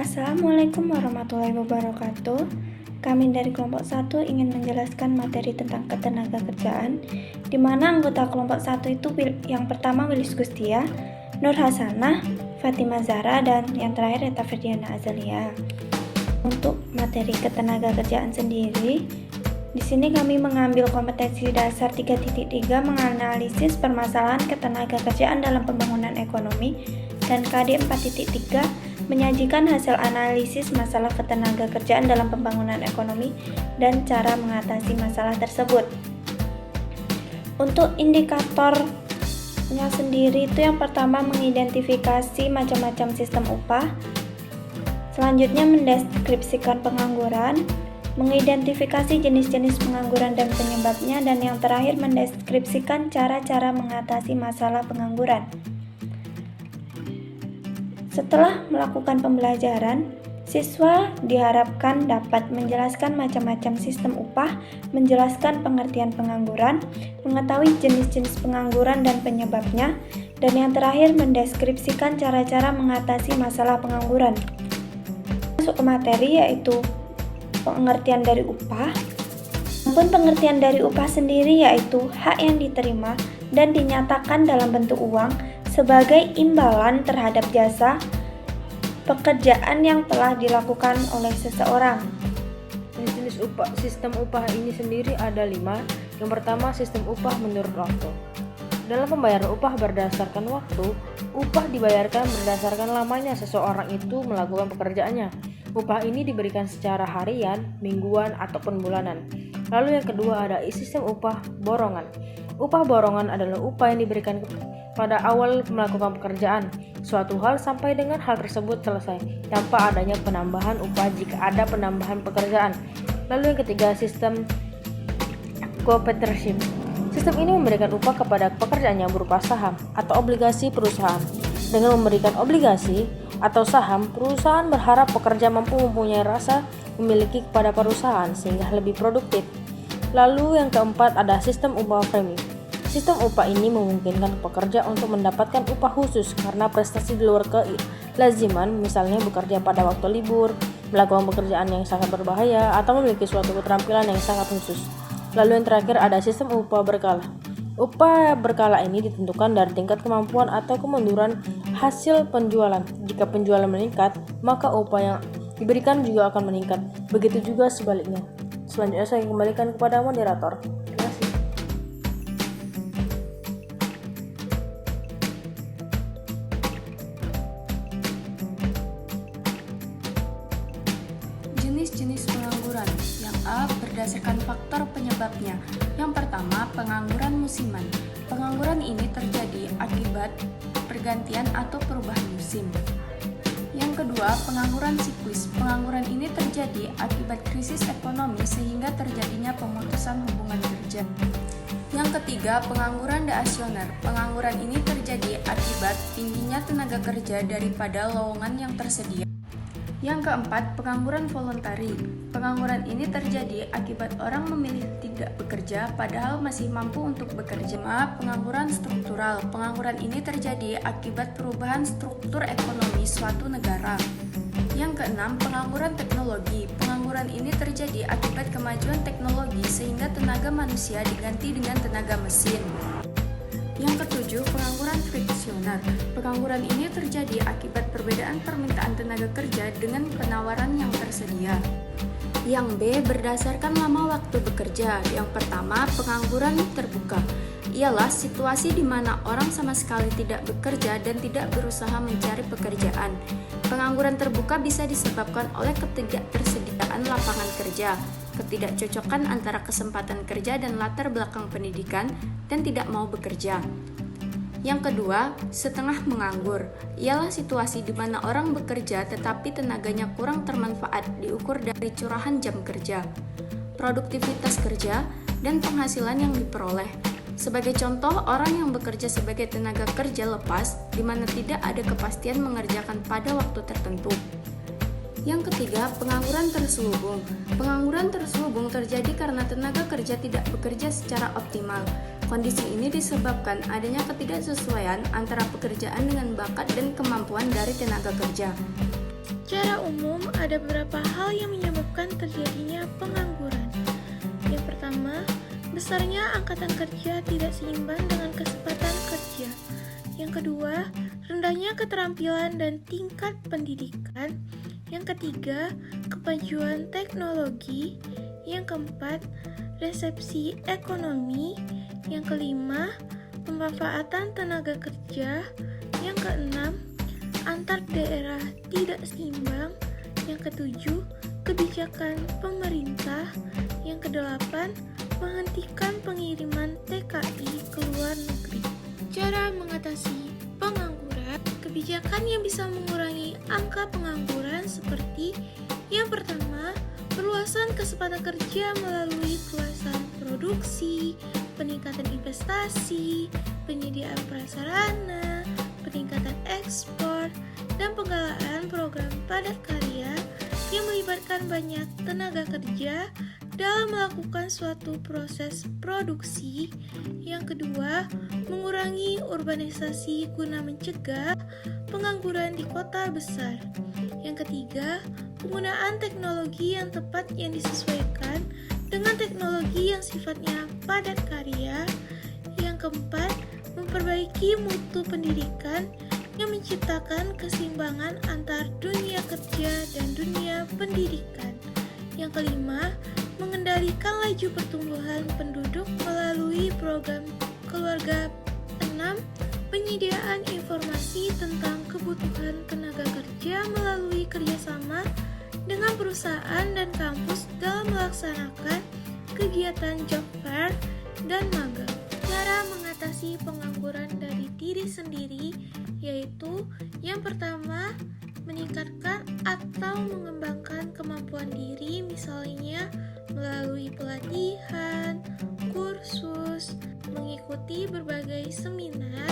Assalamualaikum warahmatullahi wabarakatuh. Kami dari kelompok 1 ingin menjelaskan materi tentang ketenagakerjaan, di mana anggota kelompok 1 itu yang pertama Wilis Gustia, Nur Hasanah, Fatima Zahra, dan yang terakhir Reta Ferdiana Azalia. Untuk materi ketenagakerjaan sendiri, di sini kami mengambil kompetensi dasar 3.3 menganalisis permasalahan ketenagakerjaan dalam pembangunan ekonomi, dan KD 4.3 menyajikan hasil analisis masalah ketenagakerjaan dalam pembangunan ekonomi dan cara mengatasi masalah tersebut. Untuk indikatornya sendiri itu yang pertama mengidentifikasi macam-macam sistem upah, selanjutnya mendeskripsikan pengangguran, mengidentifikasi jenis-jenis pengangguran dan penyebabnya, dan yang terakhir mendeskripsikan cara-cara mengatasi masalah pengangguran. Setelah melakukan pembelajaran, siswa diharapkan dapat menjelaskan macam-macam sistem upah, menjelaskan pengertian pengangguran, mengetahui jenis-jenis pengangguran dan penyebabnya, dan yang terakhir mendeskripsikan cara-cara mengatasi masalah pengangguran. Masuk ke materi yaitu pengertian dari upah. Pengertian dari upah sendiri yaitu hak yang diterima dan dinyatakan dalam bentuk uang sebagai imbalan terhadap jasa pekerjaan yang telah dilakukan oleh seseorang. Jenis sistem upah ini sendiri ada 5. Yang pertama, sistem upah menurut waktu. Dalam pembayaran upah berdasarkan waktu, upah dibayarkan berdasarkan lamanya seseorang itu melakukan pekerjaannya. Upah ini diberikan secara harian, mingguan, ataupun bulanan. Lalu yang kedua ada sistem upah borongan. Upah borongan adalah upah yang diberikan pada awal melakukan pekerjaan suatu hal sampai dengan hal tersebut selesai, tanpa adanya penambahan upah jika ada penambahan pekerjaan. Lalu yang ketiga, sistem cooperative. Sistem ini memberikan upah kepada pekerjaannya berupa saham atau obligasi perusahaan. Dengan memberikan obligasi atau saham, perusahaan berharap pekerja mampu mempunyai rasa memiliki kepada perusahaan sehingga lebih produktif. Lalu yang keempat ada sistem upah premi. Sistem upah ini memungkinkan pekerja untuk mendapatkan upah khusus karena prestasi di luar kelaziman, misalnya bekerja pada waktu libur, melakukan pekerjaan yang sangat berbahaya, atau memiliki suatu keterampilan yang sangat khusus. Lalu yang terakhir ada sistem upah berkala. Upah berkala ini ditentukan dari tingkat kemampuan atau kemunduran hasil penjualan. Jika penjualan meningkat, maka upah yang diberikan juga akan meningkat. Begitu juga sebaliknya. Selanjutnya saya kembalikan kepada moderator. Terima kasih. Jenis-jenis pengangguran. Yang A, berdasarkan faktor penyebabnya. Yang pertama, pengangguran musiman. Pengangguran ini terjadi akibat pergantian atau perubahan musim. Yang kedua, pengangguran siklis. Pengangguran ini terjadi akibat krisis ekonomi sehingga terjadinya pemutusan hubungan kerja. Yang ketiga, pengangguran deasioner. Pengangguran ini terjadi akibat tingginya tenaga kerja daripada lowongan yang tersedia. Yang keempat, pengangguran voluntari. Pengangguran ini terjadi akibat orang memilih tidak bekerja padahal masih mampu untuk bekerja. Pengangguran struktural. Pengangguran ini terjadi akibat perubahan struktur ekonomi suatu negara. Yang keenam, pengangguran teknologi. Pengangguran ini terjadi akibat kemajuan teknologi sehingga tenaga manusia diganti dengan tenaga mesin. Yang ketujuh, pengangguran friksioner. Pengangguran ini terjadi akibat perbedaan permintaan tenaga kerja dengan penawaran yang tersedia. Yang B, berdasarkan lama waktu bekerja. Yang pertama, pengangguran terbuka. Ialah situasi di mana orang sama sekali tidak bekerja dan tidak berusaha mencari pekerjaan. Pengangguran terbuka bisa disebabkan oleh ketidaktersediaan lapangan kerja, ketidakcocokan antara kesempatan kerja dan latar belakang pendidikan, dan tidak mau bekerja. Yang kedua, setengah menganggur. Ialah situasi di mana orang bekerja tetapi tenaganya kurang termanfaat diukur dari curahan jam kerja, produktivitas kerja, dan penghasilan yang diperoleh. Sebagai contoh, orang yang bekerja sebagai tenaga kerja lepas di mana tidak ada kepastian mengerjakan pada waktu tertentu. Yang ketiga, pengangguran terselubung. Pengangguran terselubung terjadi karena tenaga kerja tidak bekerja secara optimal. Kondisi ini disebabkan adanya ketidaksesuaian antara pekerjaan dengan bakat dan kemampuan dari tenaga kerja. Secara umum ada beberapa hal yang menyebabkan terjadinya pengangguran. Yang pertama, besarnya angkatan kerja tidak seimbang dengan kesempatan kerja. Yang kedua, rendahnya keterampilan dan tingkat pendidikan. Yang ketiga, kemajuan teknologi. Yang keempat, resepsi ekonomi. Yang kelima, pemanfaatan tenaga kerja. Yang keenam, antar daerah tidak seimbang. Yang ketujuh, kebijakan pemerintah. Yang kedelapan, menghentikan pengiriman TKI ke luar negeri. Cara mengatasi pengangguran, kebijakan yang bisa mengurangi angka pengangguran seperti yang pertama, perluasan kesempatan kerja melalui perluasan produksi, peningkatan investasi, penyediaan prasarana, peningkatan ekspor, dan penggalaan program padat karya yang melibatkan banyak tenaga kerja dalam melakukan suatu proses produksi. Yang kedua, mengurangi urbanisasi guna mencegah pengangguran di kota besar. Yang ketiga, penggunaan teknologi yang tepat yang disesuaikan dengan teknologi yang sifatnya padat karya. Yang keempat, memperbaiki mutu pendidikan yang menciptakan keseimbangan antar dunia kerja dan dunia pendidikan. Yang kelima, mengendalikan laju pertumbuhan penduduk melalui program keluarga. 6. Penyediaan informasi tentang kebutuhan tenaga kerja melalui kerjasama dengan perusahaan dan kampus dalam melaksanakan kegiatan job fair dan magang. Cara mengatasi pengangguran dari diri sendiri yaitu yang pertama, meningkatkan atau mengembangkan kemampuan diri, misalnya melalui pelatihan, kursus, mengikuti berbagai seminar.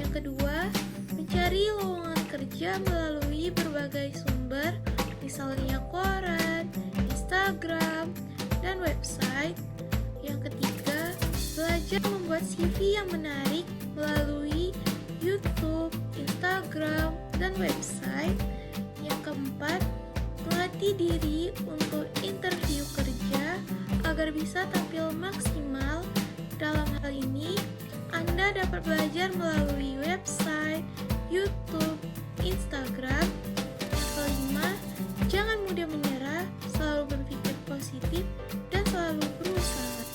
Yang kedua, mencari lowongan kerja melalui berbagai sumber, misalnya koran, Instagram, dan website. Yang ketiga, belajar membuat CV yang menarik melalui YouTube, Instagram, dan website. Yang keempat, melatih diri untuk interview kerja agar bisa tampil maksimal. Dalam hal ini, Anda dapat belajar melalui website, YouTube, Instagram. Yang kelima, jangan mudah menyerah, selalu berpikir positif, dan selalu berusaha.